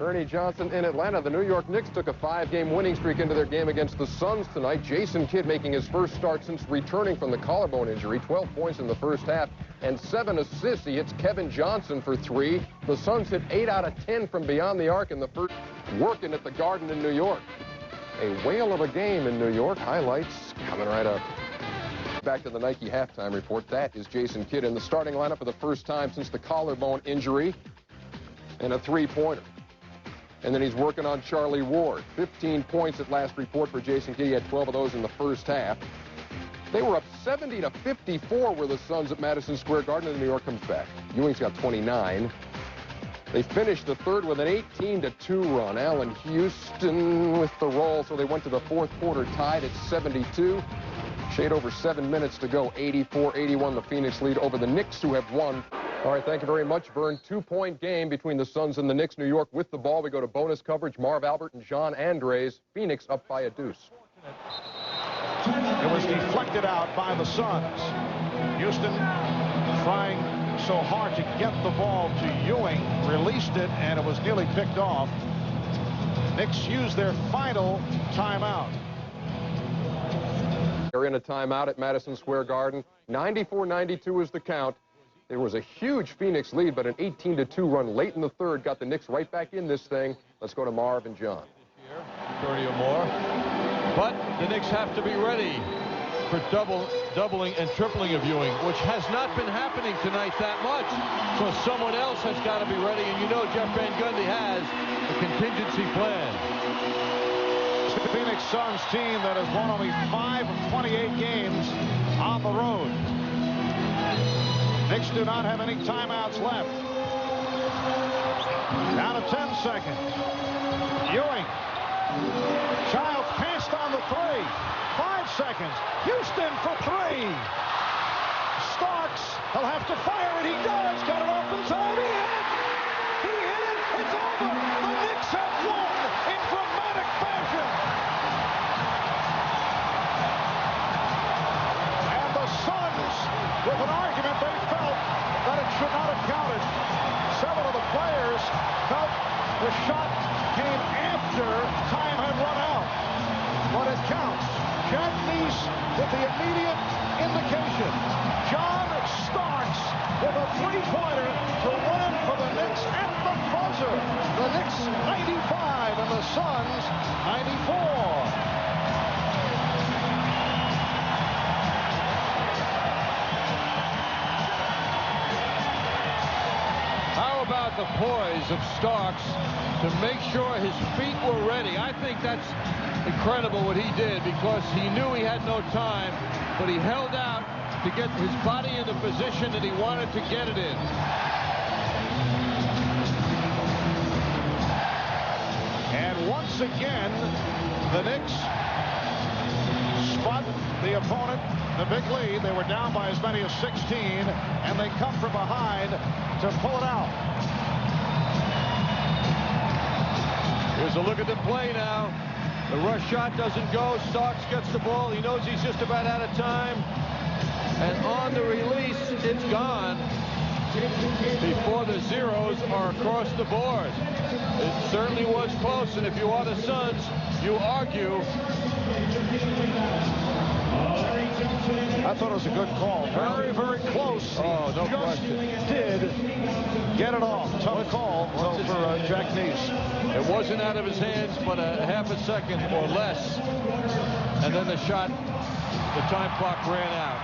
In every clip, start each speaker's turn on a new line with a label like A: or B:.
A: Ernie Johnson in Atlanta. The New York Knicks took a 5-game winning streak into their game against the Suns tonight. Jason Kidd making his first start since returning from the collarbone injury. 12 points in the first half and 7 assists. He hits Kevin Johnson for 3. The Suns hit 8 out of 10 from beyond the arc in the first. Working at the Garden in New York. A whale of a game in New York. Highlights coming right up. Back to the Nike halftime report. That is Jason Kidd in the starting lineup for the first time since the collarbone injury. And a 3-pointer. And then he's working on Charlie Ward. 15 points at last report for Jason Kidd. He had 12 of those in the first half. They were up 70-54 were the Suns at Madison Square Garden, and New York comes back. Ewing's got 29. They finished the third with an 18-2 run. Allen Houston with the roll, so they went to the fourth quarter tied at 72. Shade over 7 minutes to go. 84-81, the Phoenix lead over the Knicks, who have won. All right, thank you very much, Vern. 2-point game between the Suns and the Knicks. New York with the ball. We go to bonus coverage. Marv Albert and John Andres. Phoenix up by a deuce.
B: It was deflected out by the Suns. Houston trying so hard to get the ball to Ewing. Released it, and it was nearly picked off. Knicks used their final timeout.
A: They're in a timeout at Madison Square Garden. 94-92 is the count. There was a huge Phoenix lead, but an 18-2 run late in the third got the Knicks right back in this thing. Let's go to Marv and John.
C: 30 or more. But the Knicks have to be ready for doubling and tripling of Ewing, which has not been happening tonight that much. So someone else has got to be ready, and you know Jeff Van Gundy has a contingency plan.
B: The Phoenix Suns team that has won only 5 of 28 games on the road. Knicks do not have any timeouts left. Down to 10 seconds. Ewing. Childs passed on the 3. 5 seconds. Houston for 3. Starks. He'll have to fire it. He does. Got it off in time. He hit it. He hit it. It's over. The Knicks have won in dramatic fashion. And the Suns, with an argument, they felt that it should not have counted. Several of the players felt the shot came after time had run out. But it counts. Jack Neese with the immediate indication. John Starks with a 3-pointer to win for the Knicks at the buzzer. The Knicks 95 and the Suns 94.
C: About the poise of Starks to make sure his feet were ready. I think that's incredible what he did, because he knew he had no time, but he held out to get his body in the position that he wanted to get it in.
B: And once again, the Knicks spot the opponent, the big lead. They were down by as many as 16, and they come from behind to pull it out.
C: Here's a look at the play now. The rush shot doesn't go. Starks gets the ball. He knows he's just about out of time. And on the release, it's gone before the zeros are across the board. It certainly was close, and if you are the Suns, you argue.
B: I thought it was a good call. Very, very close.
C: Oh, no question.
B: Did get it off. Tough call for Jack Neese.
C: It wasn't out of his hands, but a half a second or less. And then the shot, the time clock ran out.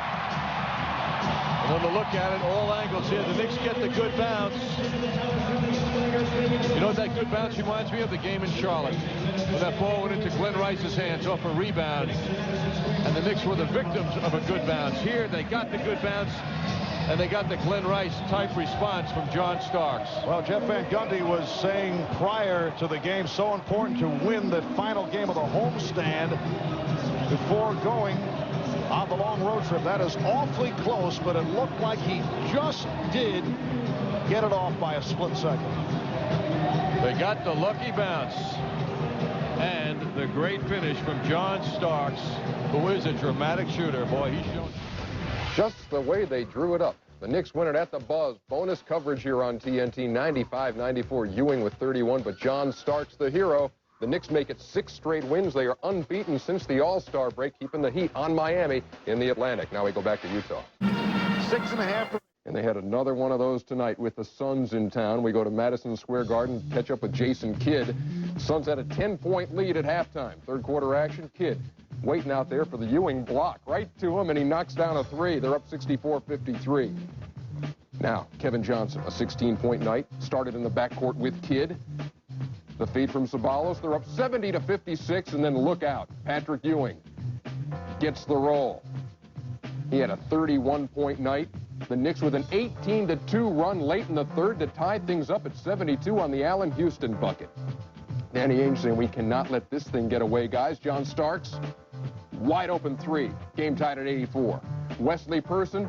C: And then to look at it, all angles here. The Knicks get the good bounce. You know what that good bounce reminds me of? The game in Charlotte, when that ball went into Glenn Rice's hands off a rebound, and the Knicks were the victims of a good bounce. Here, they got the good bounce, and they got the Glenn Rice type response from John Starks.
B: Well, Jeff Van Gundy was saying prior to the game, so important to win the final game of the homestand before going on the long road trip. That is awfully close, but it looked like he just did get it off by a split second.
C: They got the lucky bounce and the great finish from John Starks, who is a dramatic shooter. Boy, he's shown.
A: Just the way they drew it up. The Knicks win it at the buzz. Bonus coverage here on TNT. 95-94. Ewing with 31, but John Starks, the hero. The Knicks make it 6 straight wins. They are unbeaten since the All-Star break, keeping the heat on Miami in the Atlantic. Now we go back to Utah.
B: 6.5.
A: And they had another one of those tonight with the Suns in town. We go to Madison Square Garden, catch up with Jason Kidd. Suns had a 10-point lead at halftime. Third quarter action, Kidd waiting out there for the Ewing block. Right to him, and he knocks down a 3. They're up 64-53. Now, Kevin Johnson, a 16-point night. Started in the backcourt with Kidd. The feed from Ceballos. They're up 70-56, and then look out. Patrick Ewing gets the roll. He had a 31-point night. The Knicks with an 18-2 run late in the third to tie things up at 72 on the Allen Houston bucket. Danny Ainge saying, we cannot let this thing get away, guys. John Starks, wide open 3. Game tied at 84. Wesley Person,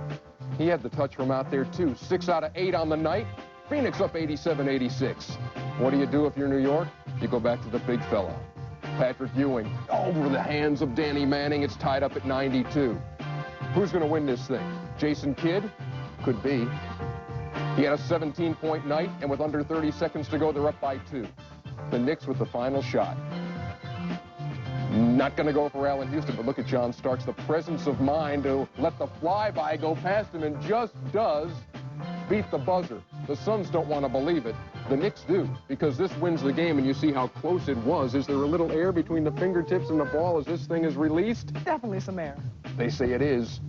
A: he had the touch from out there, too. 6 out of 8 on the night. Phoenix up 87-86. What do you do if you're New York? You go back to the big fella. Patrick Ewing over the hands of Danny Manning. It's tied up at 92. Who's going to win this thing? Jason Kidd? Could be. He had a 17-point night, and with under 30 seconds to go, they're up by 2. The Knicks with the final shot. Not going to go for Allen Houston, but look at John Starks, the presence of mind to let the flyby go past him, and just does beat the buzzer. The Suns don't want to believe it. The Knicks do, because this wins the game, and you see how close it was. Is there a little air between the fingertips and the ball as this thing is released?
D: Definitely some air.
A: They say it is.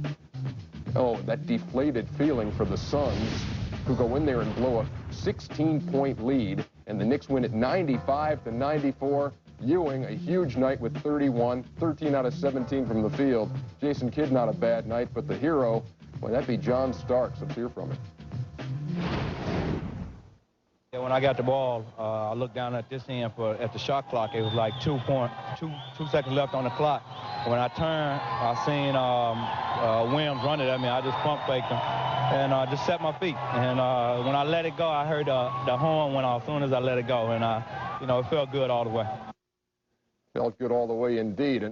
A: Oh, that deflated feeling for the Suns, who go in there and blow a 16-point lead, and the Knicks win it 95-94. Ewing, a huge night with 31, 13 out of 17 from the field. Jason Kidd, not a bad night, but the hero, well, that'd be John Starks. Let's hear from him.
E: Yeah, when I got the ball, I looked down at this end at the shot clock. It was like 2 seconds left on the clock. When I turned, I seen Williams running at me. I just pump faked him and just set my feet. And when I let it go, I heard the horn went off as soon as I let it go. And, it felt good all the way.
A: Felt good all the way indeed.